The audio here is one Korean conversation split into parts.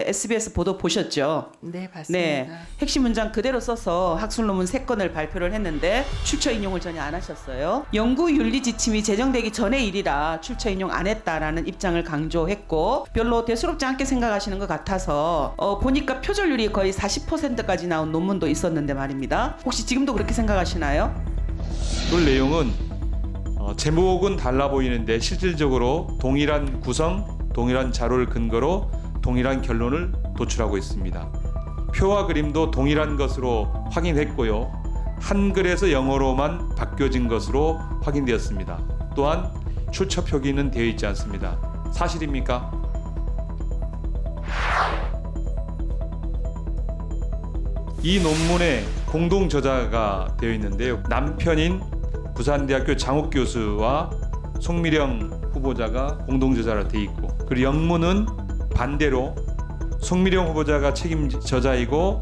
SBS 보도 보셨죠? 네, 봤습니다. 네, 핵심 문장 그대로 써서 학술 논문 3건을 발표를 했는데 출처 인용을 전혀 안 하셨어요. 연구 윤리 지침이 제정되기 전의 일이라 출처 인용 안 했다라는 입장을 강조했고 별로 대수롭지 않게 생각하시는 것 같아서 보니까 표절률이 거의 40%까지 나온 논문도 있었는데 말입니다. 혹시 지금도 그렇게 생각하시나요? 그 내용은 제목은 달라 보이는데 실질적으로 동일한 구성, 동일한 자료를 근거로 동일한 결론을 도출하고 있습니다. 표와 그림도 동일한 것으로 확인했고요. 한글에서 영어로만 바뀌어진 것으로 확인되었습니다. 또한 출처 표기는 되어 있지 않습니다. 사실입니까? 이 논문에 공동 저자가 되어 있는데요. 남편인 부산대학교 장욱 교수와 송미령 후보자가 공동 저자로 되어 있고, 그리고 영문은 반대로 송미령 후보자가 책임 저자이고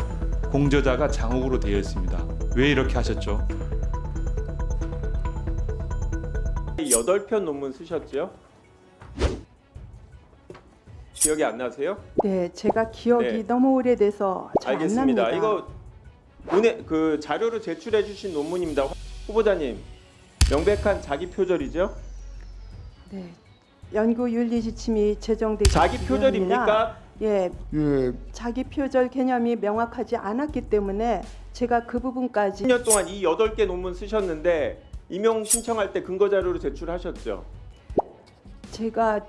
공저자가 장욱으로 되어 있습니다. 왜 이렇게 하셨죠? 8편 논문 쓰셨죠? 기억이 안 나세요? 네, 제가 기억이 네. 너무 오래돼서 잘 안 납니다. 알겠습니다. 이거 오늘 그 자료로 제출해 주신 논문입니다. 후보자님, 명백한 자기 표절이죠? 네, 연구 윤리 지침이 제정되기 자기 전입니다. 표절입니까? 예, 자기 표절 개념이 명확하지 않았기 때문에 제가 그 부분까지 10년 동안 이 8개 논문 쓰셨는데 임용 신청할 때 근거 자료로 제출하셨죠? 제가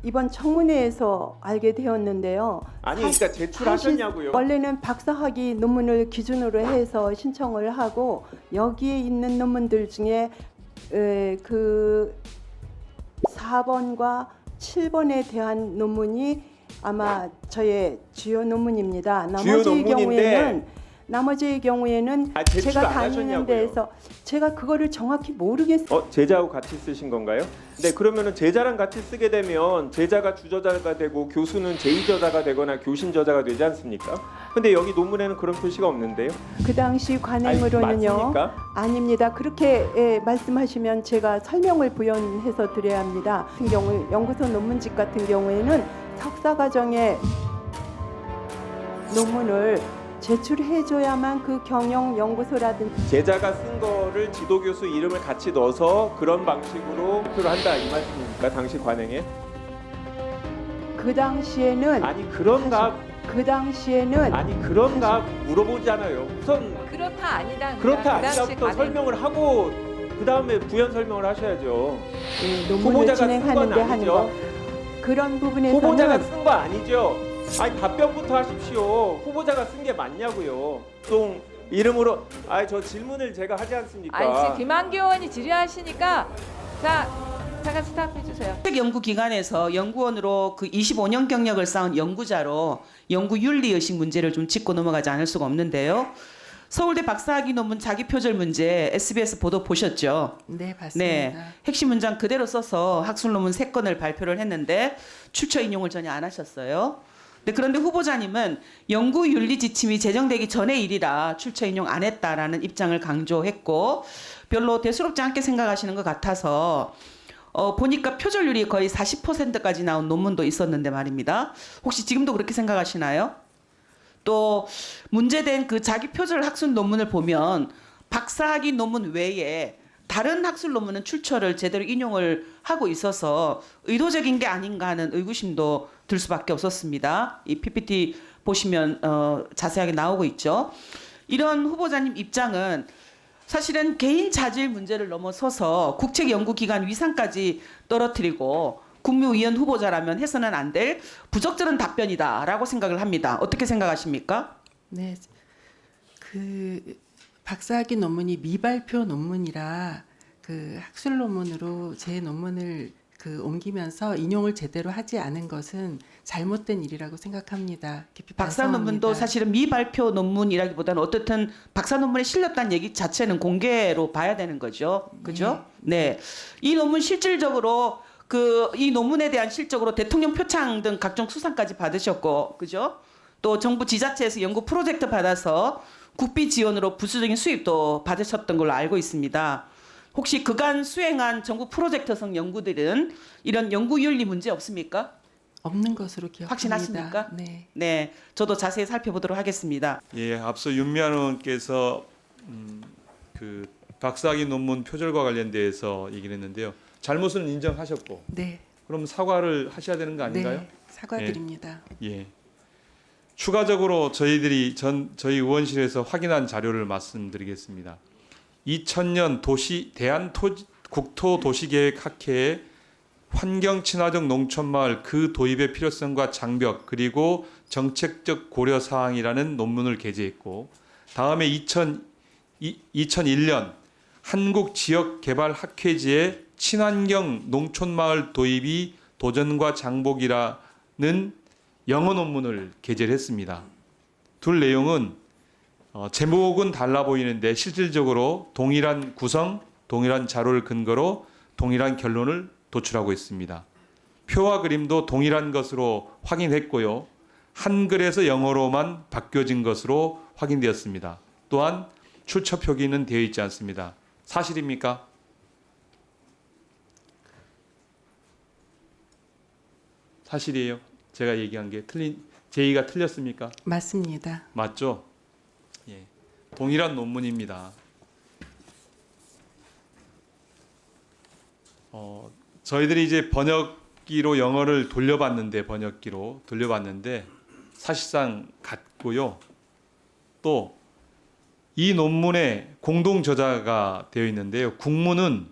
이번 청문회에서 알게 되었는데요. 아니, 그러니까 제출하셨냐고요? 원래는 박사학위 논문을 기준으로 해서 신청을 하고 여기에 있는 논문들 중에 그 4번과 7번에 대한 논문이 아마 저의 주요 논문입니다. 나머지의 경우에는 제출 제가 안 다니는 하셨냐고요? 데에서 제가 그거를 정확히 모르겠어요. 제자하고 같이 쓰신 건가요? 네, 그러면은 제자랑 같이 쓰게 되면 제자가 주저자가 되고 교수는 제2저자가 되거나 교신 저자가 되지 않습니까? 근데 여기 논문에는 그런 표시가 없는데요. 그 당시 관행으로는요. 맞습니까? 아닙니다. 그렇게 말씀하시면 제가 설명을 부연해서 드려야 합니다. 같은 경우 연구소 논문집 같은 경우에는 석사 과정에 논문을 제출해줘야만 그 경영 연구소라든지 제자가 쓴 거를 지도교수 이름을 같이 넣어서 그런 방식으로 발표를 한다 이 말씀입니까? 당시 관행에? 그 당시에는 아니 그런가? 아니 그런가 물어보잖아요. 우선 그렇다 아니다. 그렇다 그 당시 아니다부터 관행. 설명을 하고 그 다음에 부연 설명을 하셔야죠. 논문을 후보자가 쓴 진행하는데 건 하는 거 아니죠. 그런 부분에서는 후보자가 쓴 거 아니죠. 아니 답변부터 하십시오. 후보자가 쓴 게 맞냐고요. 또 이름으로 저 질문을 제가 하지 않습니까? 아니 지금 김한규 의원이 질의하시니까 자 잠깐 스탑해 주세요. 연구기관에서 연구원으로 그 25년 경력을 쌓은 연구자로 연구 윤리 의식 문제를 좀 짚고 넘어가지 않을 수가 없는데요. 서울대 박사학위 논문 자기 표절 문제 SBS 보도 보셨죠? 네, 봤습니다. 네, 핵심 문장 그대로 써서 학술 논문 3건을 발표를 했는데 출처 인용을 전혀 안 하셨어요. 그런데 후보자님은 연구 윤리 지침이 제정되기 전의 일이라 출처 인용 안 했다라는 입장을 강조했고 별로 대수롭지 않게 생각하시는 것 같아서 보니까 표절률이 거의 40%까지 나온 논문도 있었는데 말입니다. 혹시 지금도 그렇게 생각하시나요? 또 문제된 그 자기 표절 학술 논문을 보면 박사학위 논문 외에 다른 학술 논문은 출처를 제대로 인용을 하고 있어서 의도적인 게 아닌가 하는 의구심도 들 수밖에 없었습니다. 이 PPT 보시면 자세하게 나오고 있죠. 이런 후보자님 입장은 사실은 개인 자질 문제를 넘어서서 국책연구기관 위상까지 떨어뜨리고 국무위원 후보자라면 해서는 안 될 부적절한 답변이다라고 생각을 합니다. 어떻게 생각하십니까? 네, 그 박사학위 논문이 미발표 논문이라 그 학술 논문으로 제 논문을 옮기면서 인용을 제대로 하지 않은 것은 잘못된 일이라고 생각합니다. 깊이 박사 논문도 반성합니다. 사실은 미발표 논문이라기보다는 어떻든 박사 논문에 실렸다는 얘기 자체는 공개로 봐야 되는 거죠. 그죠? 네. 이 논문 실질적으로 이 논문에 대한 실적으로 대통령 표창 등 각종 수상까지 받으셨고, 그죠? 또 정부 지자체에서 연구 프로젝트 받아서 국비 지원으로 부수적인 수입도 받으셨던 걸로 알고 있습니다. 혹시 그간 수행한 정부 프로젝트성 연구들은 이런 연구 윤리 문제 없습니까? 없는 것으로 기억합니다. 확신하십니까? 네. 네, 저도 자세히 살펴보도록 하겠습니다. 예, 앞서 윤미향 의원께서 그 박사학위 논문 표절과 관련돼서 얘기를 했는데요. 잘못은 인정하셨고 네. 그럼 사과를 하셔야 되는 거 아닌가요? 네. 사과드립니다. 예. 추가적으로 저희 의원실에서 확인한 자료를 말씀드리겠습니다. 2000년 국토도시계획학회의 환경 친화적 농촌마을 그 도입의 필요성과 장벽 그리고 정책적 고려 사항이라는 논문을 게재했고 다음에 2001년 한국지역개발학회지의 친환경 농촌마을 도입이 도전과 장복이라는 영어 논문을 게재를 했습니다. 둘 내용은 제목은 달라 보이는데 실질적으로 동일한 구성, 동일한 자료를 근거로 동일한 결론을 도출하고 있습니다. 표와 그림도 동일한 것으로 확인했고요. 한글에서 영어로만 바뀌어진 것으로 확인되었습니다. 또한 출처 표기는 되어 있지 않습니다. 사실입니까? 사실이에요. 제가 얘기한 게 제의가 틀렸습니까? 맞습니다. 맞죠? 예. 동일한 논문입니다. 저희들이 이제 번역기로 영어를 돌려봤는데 사실상 같고요. 또 이 논문에 공동 저자가 되어 있는데요. 국문은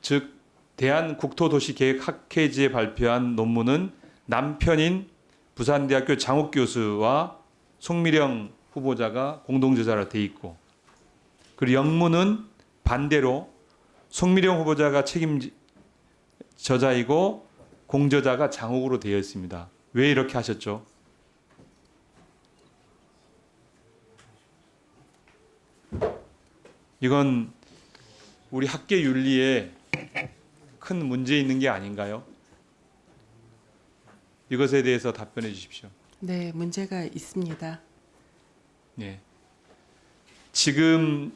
즉 대한국토도시계획학회지에 발표한 논문은 남편인 부산대학교 장욱 교수와 송미령 후보자가 공동 저자로 되어 있고 그리고 영문은 반대로 송미령 후보자가 책임 저자이고 공저자가 장욱으로 되어 있습니다. 왜 이렇게 하셨죠? 이건 우리 학계 윤리에 큰 문제 있는 게 아닌가요? 이것에 대해서 답변해 주십시오. 네, 문제가 있습니다. 네. 지금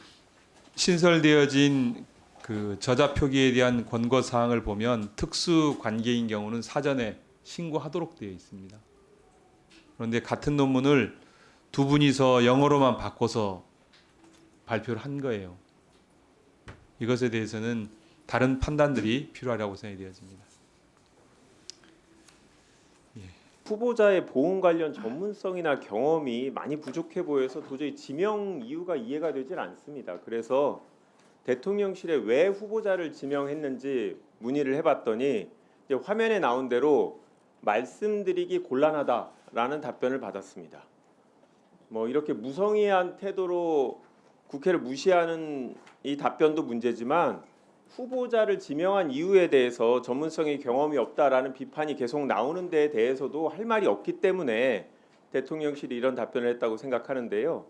신설되어진 그 저자 표기에 대한 권고 사항을 보면 특수 관계인 경우는 사전에 신고하도록 되어 있습니다. 그런데 같은 논문을 두 분이서 영어로만 바꿔서 발표를 한 거예요. 이것에 대해서는 다른 판단들이 필요하다고 생각이 되어집니다. 후보자의 보험 관련 전문성이나 경험이 많이 부족해 보여서 도저히 지명 이유가 이해가 되질 않습니다. 그래서 대통령실에 왜 후보자를 지명했는지 문의를 해봤더니 이제 화면에 나온 대로 말씀드리기 곤란하다라는 답변을 받았습니다. 뭐 이렇게 무성의한 태도로 국회를 무시하는 이 답변도 문제지만 후보자를 지명한 이유에 대해서 전문성의 경험이 없다라는 비판이 계속 나오는 데에 대해서도 할 말이 없기 때문에 대통령실이 이런 답변을 했다고 생각하는데요.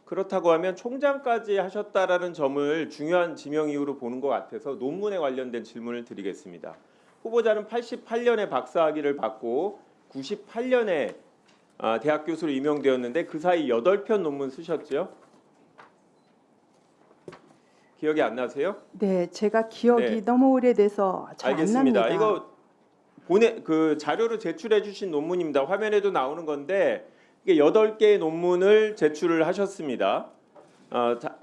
그렇다고 하면 총장까지 하셨다라는 점을 중요한 지명 이유로 보는 것 같아서 논문에 관련된 질문을 드리겠습니다. 후보자는 88년에 박사학위를 받고 98년에 대학 교수로 임용되었는데 그 사이 8편 논문 쓰셨죠? 기억이 안 나세요? 네, 제가 기억이 네. 너무 오래돼서 잘 안 알겠습니다. 납니다. 이거 그 자료로 제출해 주신 논문입니다. 화면에도 나오는 건데 이게 8개의 논문을 제출을 하셨습니다.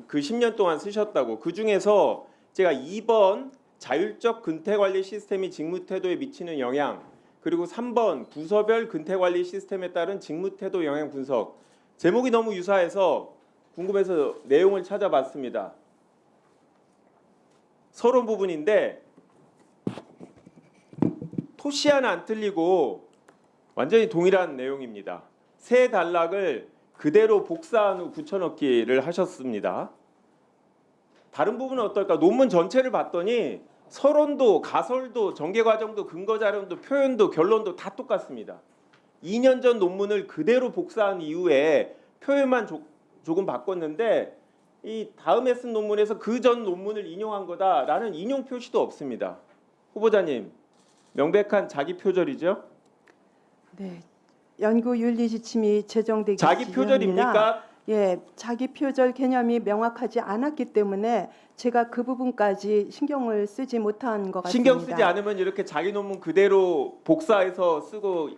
그 10년 동안 쓰셨다고. 그 중에서 제가 2번 자율적 근태관리 시스템이 직무태도에 미치는 영향 그리고 3번 부서별 근태관리 시스템에 따른 직무태도 영향 분석 제목이 너무 유사해서 궁금해서 내용을 찾아봤습니다. 서론 부분인데 토시 하나 안 틀리고 완전히 동일한 내용입니다. 세 단락을 그대로 복사한 후 붙여넣기를 하셨습니다. 다른 부분은 어떨까? 논문 전체를 봤더니 서론도 가설도 전개과정도 근거자료도 표현도 결론도 다 똑같습니다. 2년 전 논문을 그대로 복사한 이후에 표현만 조금 바꿨는데 이 다음에 쓴 논문에서 그 전 논문을 인용한 거다라는 인용 표시도 없습니다. 후보자님, 명백한 자기 표절이죠? 네, 연구 윤리 지침이 제정되기 자기 직전입니다. 표절입니까? 자기 표절 개념이 명확하지 않았기 때문에 제가 그 부분까지 신경을 쓰지 못한 것 같습니다. 신경 쓰지 않으면 이렇게 자기 논문 그대로 복사해서 쓰고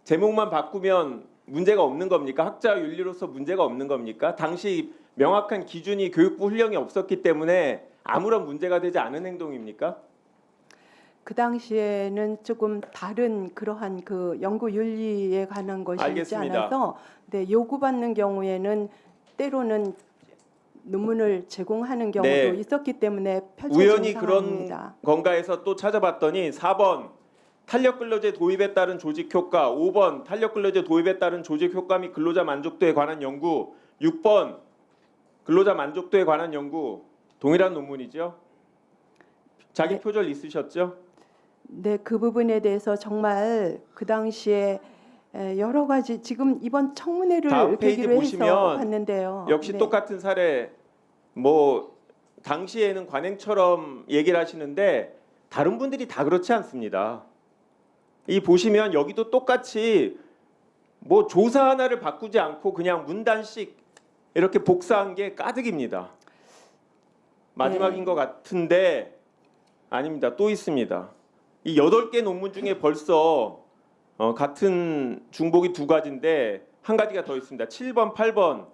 제목만 바꾸면 문제가 없는 겁니까? 학자 윤리로서 문제가 없는 겁니까? 당시 명확한 기준이 교육부 훈령이 없었기 때문에 아무런 문제가 되지 않은 행동입니까? 그 당시에는 조금 다른 그러한 그 연구 윤리에 관한 것이 있지 알겠습니다. 않아서 요구받는 경우에는 때로는 논문을 제공하는 경우도 네. 있었기 때문에 펼쳐진 우연히 상황입니다. 그런 건가에서 또 찾아봤더니 4번 탄력 근로제 도입에 따른 조직 효과, 5번 탄력 근로제 도입에 따른 조직 효과 및 근로자 만족도에 관한 연구, 6번 근로자 만족도에 관한 연구 동일한 논문이죠. 자기 네. 표절 있으셨죠? 네, 그 부분에 대해서 정말 그 당시에 여러 가지 지금 이번 청문회를 다음 페이지 계기로 해서 보시면 봤는데요. 역시 네. 똑같은 사례 뭐 당시에는 관행처럼 얘기를 하시는데 다른 분들이 다 그렇지 않습니다. 이 보시면 여기도 똑같이 뭐 조사 하나를 바꾸지 않고 그냥 문단씩 이렇게 복사한 게 가득입니다. 마지막인 네. 것 같은데 아닙니다. 또 있습니다. 이 8개 논문 중에 벌써 같은 중복이 2가지인데 한 가지가 더 있습니다. 7번, 8번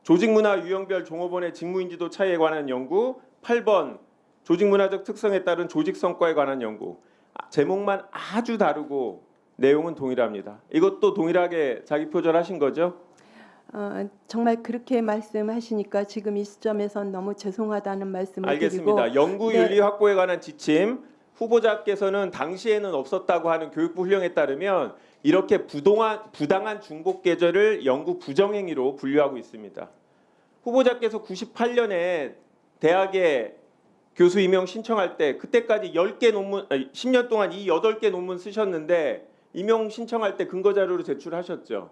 조직문화 유형별 종업원의 직무인지도 차이에 관한 연구, 8번 조직문화적 특성에 따른 조직 성과에 관한 연구. 제목만 아주 다르고 내용은 동일합니다. 이것도 동일하게 자기 표절하신 거죠? 정말 그렇게 말씀하시니까 지금 이 시점에선 너무 죄송하다는 말씀을 알겠습니다. 드리고 연구 네. 윤리 확보에 관한 지침 후보자께서는 당시에는 없었다고 하는 교육부 훈령에 따르면 이렇게 부당한 중복 계절을 연구 부정행위로 분류하고 있습니다. 후보자께서 98년에 대학에 교수 임용 신청할 때 그때까지 10개 논문 10년 동안 이 8개 논문 쓰셨는데 임용 신청할 때 근거 자료로 제출하셨죠.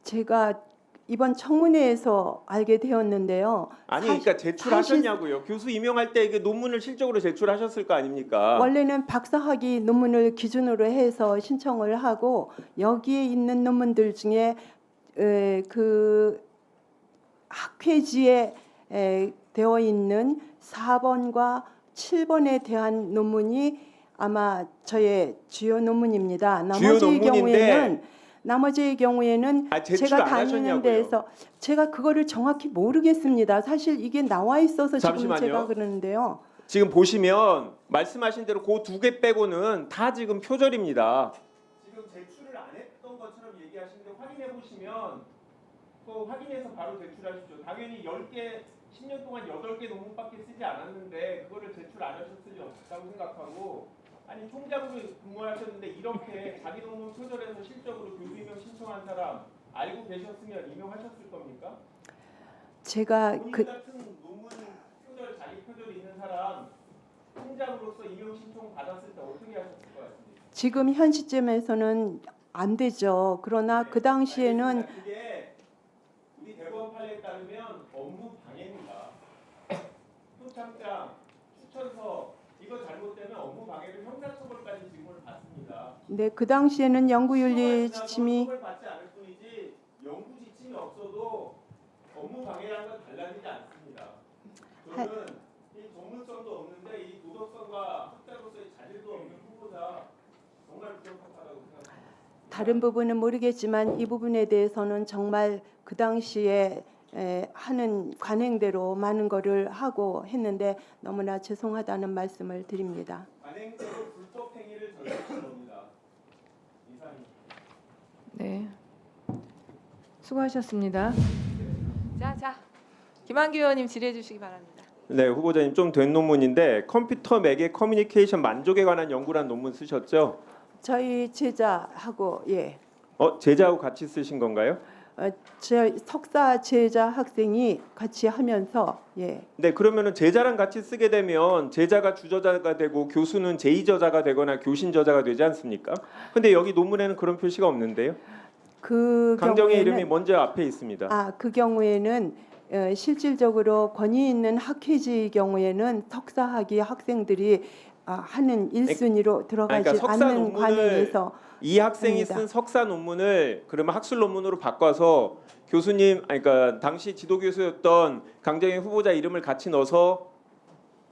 제가 이번 청문회에서 알게 되었는데요. 아니 그러니까 제출하셨냐고요. 교수 임용할 때 이게 논문을 실적으로 제출하셨을 거 아닙니까? 원래는 박사학위 논문을 기준으로 해서 신청을 하고 여기에 있는 논문들 중에 그 학회지에 되어 있는 4번과 7번에 대한 논문이 아마 저의 주요 논문입니다. 나머지의 경우에는 제출 제가 안 다니는 하셨냐고요. 데에서 제가 그거를 정확히 모르겠습니다. 사실 이게 나와 있어서 지금 잠시만요. 제가 그러는데요. 지금 보시면 말씀하신 대로 그 2개 빼고는 다 지금 표절입니다. 지금 제출을 안 했던 것처럼 얘기하시는데 확인해 보시면 또 확인해서 바로 제출하십시오. 당연히 10개 10년 동안 8개 논문밖에 쓰지 않았는데 그거를 제출 안 하셨을 리 없다고 생각하고 아니 총장으로 근무하셨는데 이렇게 자기 논문 표절해서 실적으로 교수 임용 신청한 사람 알고 계셨으면 임용하셨을 겁니까? 제가 본인 같은 논문 표절 자기 표절이 있는 사람 총장으로서 임용 신청 받았을 때 어떻게 하셨을 것 같습니까? 지금 현 시점에서는 안 되죠. 그러나 그 당시에는 알겠습니다. 그게 우리 대법원 판례에 따르면 업무 방해입니다. 표창장, 추천서 이거 잘못되면 업무 방해로 형사처벌까지 지금을 받습니다. 네, 그 당시에는 연구윤리 지침이 처벌 받지 않을 뿐이지 연구 지침이 없어도 업무 방해라는 건 달라지지 않습니다. 그러면 이 전문성도 없는데 이 도덕성과 학자로서의 자질도 없는 후보자 정말 부적합하다고 생각합니다. 다른 부분은 모르겠지만 이 부분에 대해서는 정말 그 당시에 하는 관행대로 많은 거를 하고 했는데 너무나 죄송하다는 말씀을 드립니다. 관행대로 불법 행위를 저지르신 겁니다. 이상입니다. 네. 수고하셨습니다. 자, 김한규 의원님 질의해 주시기 바랍니다. 네, 후보자님 좀 된 논문인데 컴퓨터 매개 커뮤니케이션 만족에 관한 연구란 논문 쓰셨죠? 저희 제자하고 제자하고 같이 쓰신 건가요? 제 석사 제자 학생이 같이 하면서 네, 그러면은 제자랑 같이 쓰게 되면 제자가 주저자가 되고 교수는 제2저자가 되거나 교신 저자가 되지 않습니까? 근데 여기 논문에는 그런 표시가 없는데요. 그 강정의 경우에는 이름이 먼저 앞에 있습니다. 그 경우에는 실질적으로 권위 있는 학회지의 경우에는 석사학위 학생들이 하는 1순위로 들어가지 그러니까 석사 않는 논문을- 관행에서 이 학생이 합니다. 쓴 석사 논문을 그러면 학술 논문으로 바꿔서 교수님, 아니 그러니까 당시 지도 교수였던 강정희 후보자 이름을 같이 넣어서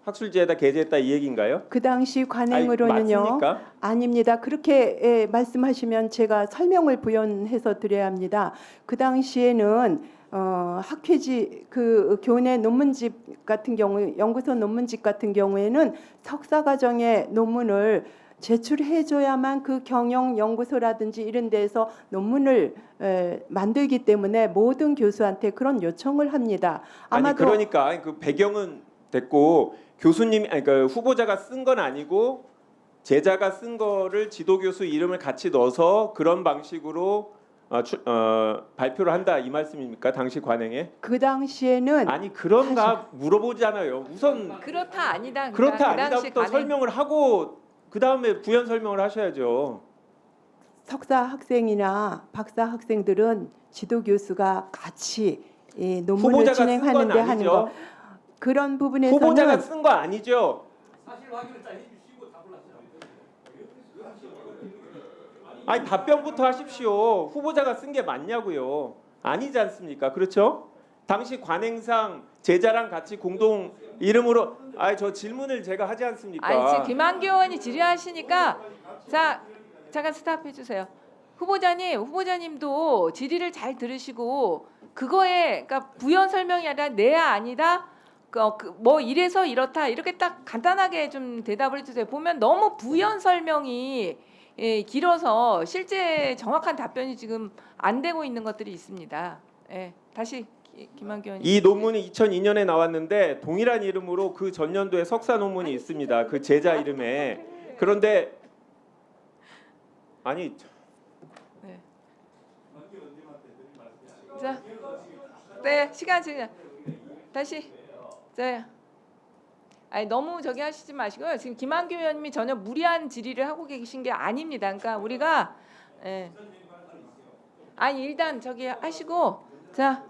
학술지에다 게재했다 이 얘기인가요? 그 당시 아니, 관행으로는요. 맞습니까? 아닙니다. 그렇게 말씀하시면 제가 설명을 부연해서 드려야 합니다. 그 당시에는 학회지 그 교내 논문집 같은 경우, 연구소 논문집 같은 경우에는 석사 과정의 논문을 제출해줘야만 그 경영 연구소라든지 이런 데서 논문을 만들기 때문에 모든 교수한테 그런 요청을 합니다. 아니 아마도 그러니까 그 배경은 됐고 교수님, 아니 그 후보자가 쓴 건 아니고 제자가 쓴 거를 지도 교수 이름을 같이 넣어서 그런 방식으로 발표를 한다 이 말씀입니까? 당시 관행에? 그 당시에는 아니 그런가 물어보잖아요. 우선 그렇다 아니다. 그렇다 그 당시 아니다부터 관행- 설명을 하고 그 다음에 부연 설명을 하셔야죠. 석사 학생이나 박사 학생들은 지도 교수가 같이 이 논문을 후보자가 쓴 건 진행하는데 하는 거 아니죠. 그런 부분에서는 후보자가 쓴 거 아니죠. 아니 답변부터 하십시오. 후보자가 쓴 게 맞냐고요. 아니지 않습니까? 그렇죠? 당시 관행상 제자랑 같이 공동 이름으로 저 질문을 제가 하지 않습니까? 아니 지금 김한규 의원이 질의하시니까 자 잠깐 스탑해 주세요. 후보자님도 질의를 잘 들으시고 그거에 그러니까 부연 설명이 아니라 내야 아니다. 뭐 이래서 이렇다 이렇게 딱 간단하게 좀 대답을 해주세요. 보면 너무 부연 설명이 길어서 실제 정확한 답변이 지금 안 되고 있는 것들이 있습니다. 다시 김한규 의원님. 이 논문이 2002년에 나왔는데 동일한 이름으로 그 전년도에 석사 논문이 있습니다. 그 제자 이름에. 그런데 아니 네. 자, 네 시간 지금 다시 아니 너무 저기 하시지 마시고요. 지금 김한규 의원님이 전혀 무리한 질의를 하고 계신 게 아닙니다. 그러니까 우리가 아니 일단 저기 하시고 자.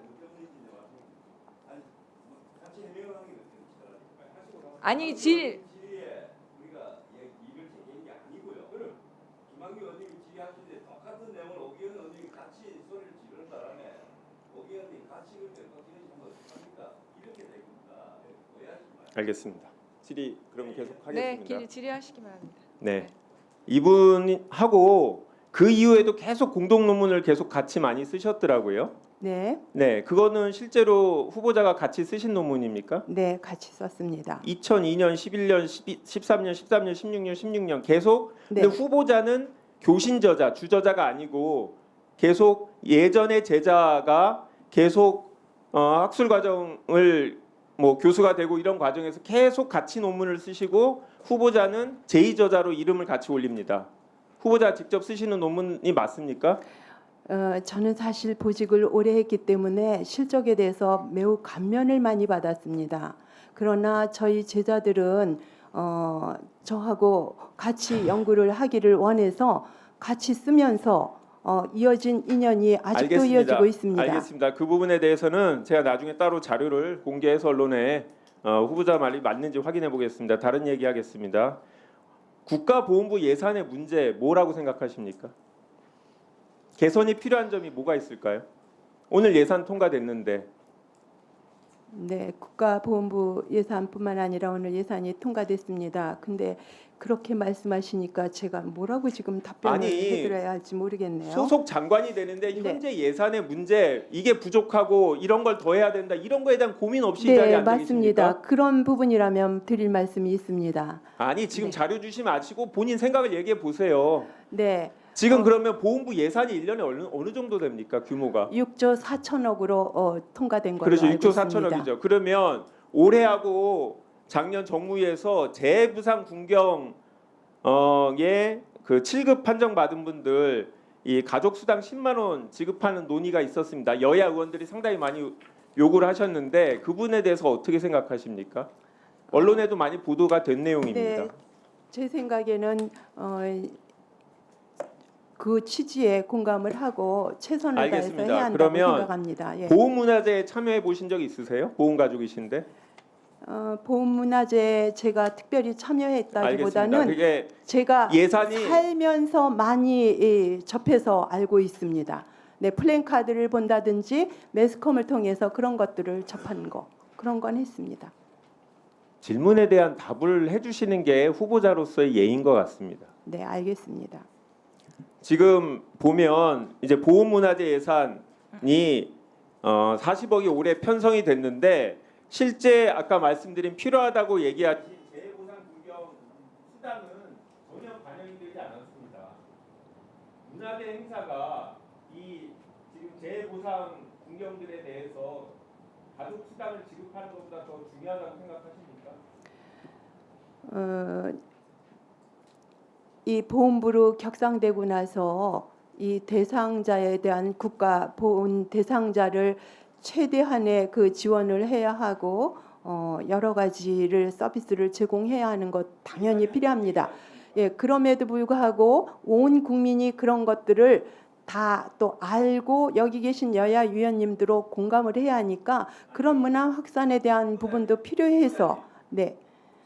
아니 알겠습니다. 질의 그럼 계속 네, 하겠습니다. 질의하시기 바랍니다. 네. 이분하고 그 이후에도 계속 공동 논문을 계속 같이 많이 쓰셨더라고요. 네, 네, 그거는 실제로 후보자가 같이 쓰신 논문입니까? 네 같이 썼습니다. 2002년, 11년, 13년, 13년, 16년 계속. 네. 근데 후보자는 교신 저자, 주저자가 아니고 계속 예전의 제자가 계속 학술 과정을 뭐 교수가 되고 이런 과정에서 계속 같이 논문을 쓰시고 후보자는 제2저자로 이름을 같이 올립니다. 후보자 직접 쓰시는 논문이 맞습니까? 저는 사실 보직을 오래 했기 때문에 실적에 대해서 매우 감면을 많이 받았습니다. 그러나 저희 제자들은 저하고 같이 연구를 하기를 원해서 같이 쓰면서 이어진 인연이 아직도 알겠습니다. 이어지고 있습니다. 알겠습니다. 그 부분에 대해서는 제가 나중에 따로 자료를 공개해서 언론에 후보자 말이 맞는지 확인해 보겠습니다. 다른 얘기하겠습니다. 국가보훈부 예산의 문제 뭐라고 생각하십니까? 개선이 필요한 점이 뭐가 있을까요? 오늘 예산 통과됐는데. 네, 국가보훈부 예산뿐만 아니라 오늘 예산이 통과됐습니다. 근데 그렇게 말씀하시니까 제가 뭐라고 지금 답변을 아니, 해드려야 할지 모르겠네요. 소속 장관이 되는데 네. 현재 예산의 문제 이게 부족하고 이런 걸 더 해야 된다 이런 거에 대한 고민 없이 이 자리에 네, 앉아 계십니까? 맞습니다. 그런 부분이라면 드릴 말씀이 있습니다. 아니 지금 네. 자료 주시 마시고 본인 생각을 얘기해 보세요. 네, 지금 그러면 보훈부 예산이 1년에 어느 정도 됩니까? 규모가? 6조 4천억으로 통과된 걸로 그렇죠. 알고 6조 있습니다. 4천억이죠. 그러면 올해하고 작년 정무위에서 재부상 군경에 그 7급 판정 받은 분들 이 가족 수당 10만 원 지급하는 논의가 있었습니다. 여야 의원들이 상당히 많이 요구를 하셨는데 그분에 대해서 어떻게 생각하십니까? 언론에도 많이 보도가 된 내용입니다. 네, 제 생각에는 그 취지에 공감을 하고 최선을 다해서 알겠습니다. 해야 한다고 그러면 생각합니다. 예. 보훈문화제에 참여해 보신 적 있으세요? 보훈 가족이신데 보훈문화제에 제가 특별히 알겠습니다. 참여했다기보다는 그게 제가 예산이 살면서 많이 접해서 알고 있습니다. 네, 플랜카드를 본다든지 매스컴을 통해서 그런 것들을 접한 거 그런 건 했습니다. 질문에 대한 답을 해주시는 게 후보자로서의 예인 것 같습니다. 네, 알겠습니다. 지금 보면 이제 보훈문화재 예산이 40억이 올해 편성이 됐는데 실제 아까 말씀드린 필요하다고 얘기하신 재해보상 구경 수당은 전혀 반영이 되지 않았습니다. 문화재 행사가 이 지금 재해보상 군경들에 대해서 가족 수당을 지급하는 것보다 더 중요하다고 생각하십니까? 이 보훈부로 격상되고 나서 이 대상자에 대한 국가 보훈 대상자를 최대한의 그 지원을 해야 하고 여러 가지를 서비스를 제공해야 하는 것 당연히 필요합니다. 예, 그럼에도 불구하고 온 국민이 그런 것들을 다 또 알고 여기 계신 여야 위원님들로 공감을 해야 하니까 그런 문화 확산에 대한 부분도 필요해서 네,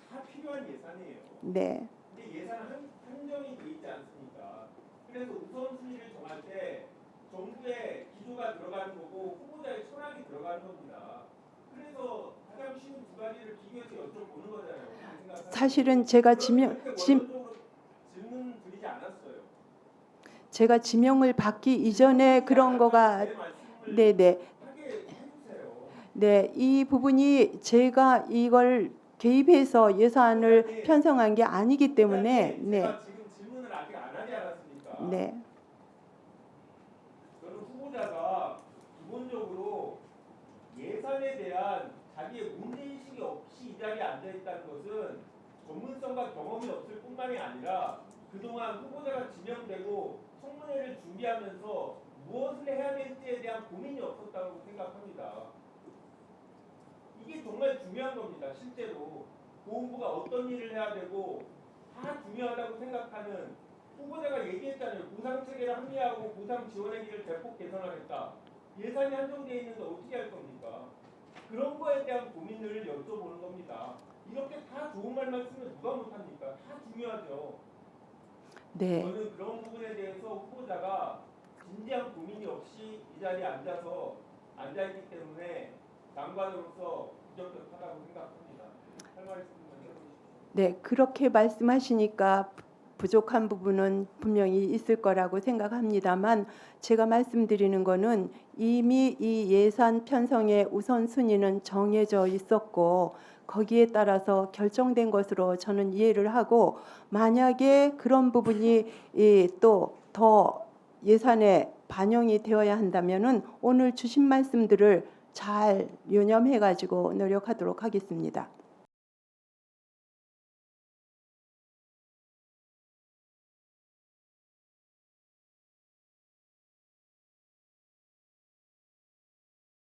다 필요한 예산이에요. 네. 근데 예산은 한정이 돼 있지 않습니까? 그래서 우선순위를 정할 때 정부의 기조가 들어가는 거고 후보자의 철학이 들어가는 겁니다. 그래서 가장 쉬운 두 가지를 비교해서 여쭤보는 거잖아요. 사실은 제가 질문 드리지 않았어요. 제가 지명을 받기 이전에 그런 거가 제 말씀을 네네 하게 해주세요. 네, 이 부분이 제가 이걸 개입해서 예산을 편성한 게 아니기 때문에 네, 제가 지금 질문을 아직 안 하지 않았습니까? 네, 저는 후보자가 기본적으로 예산에 대한 자기의 문제의식이 없이 이 자리에 앉아있다는 것은 전문성과 경험이 없을 뿐만이 아니라 그동안 후보자가 지명되고 청문회를 준비하면서 무엇을 해야 될지에 대한 고민이 없었다고 생각합니다. 이게 정말 중요한 겁니다. 실제로 보훈부가 어떤 일을 해야 되고 다 중요하다고 생각하는 후보자가 얘기했잖아요. 보상체계를 합리화하고 보상 지원의 길을 대폭 개선하겠다. 예산이 한정되어 있는데 어떻게 할 겁니까? 그런 거에 대한 고민을 여쭤보는 겁니다. 이렇게 다 좋은 말만 쓰면 누가 못합니까? 다 중요하죠. 네, 저는 그런 부분에 대해서 후보자가 진지한 고민이 없이 이 자리에 앉아있기 때문에 장관으로서 부적격하다고 생각합니다. 할 말씀만 해주십시오. 네, 그렇게 말씀하시니까 부족한 부분은 분명히 있을 거라고 생각합니다만 제가 말씀드리는 거는 이미 이 예산 편성의 우선순위는 정해져 있었고 거기에 따라서 결정된 것으로 저는 이해를 하고 만약에 그런 부분이 또 더 예산에 반영이 되어야 한다면은 오늘 주신 말씀들을 잘 유념해 가지고 노력하도록 하겠습니다.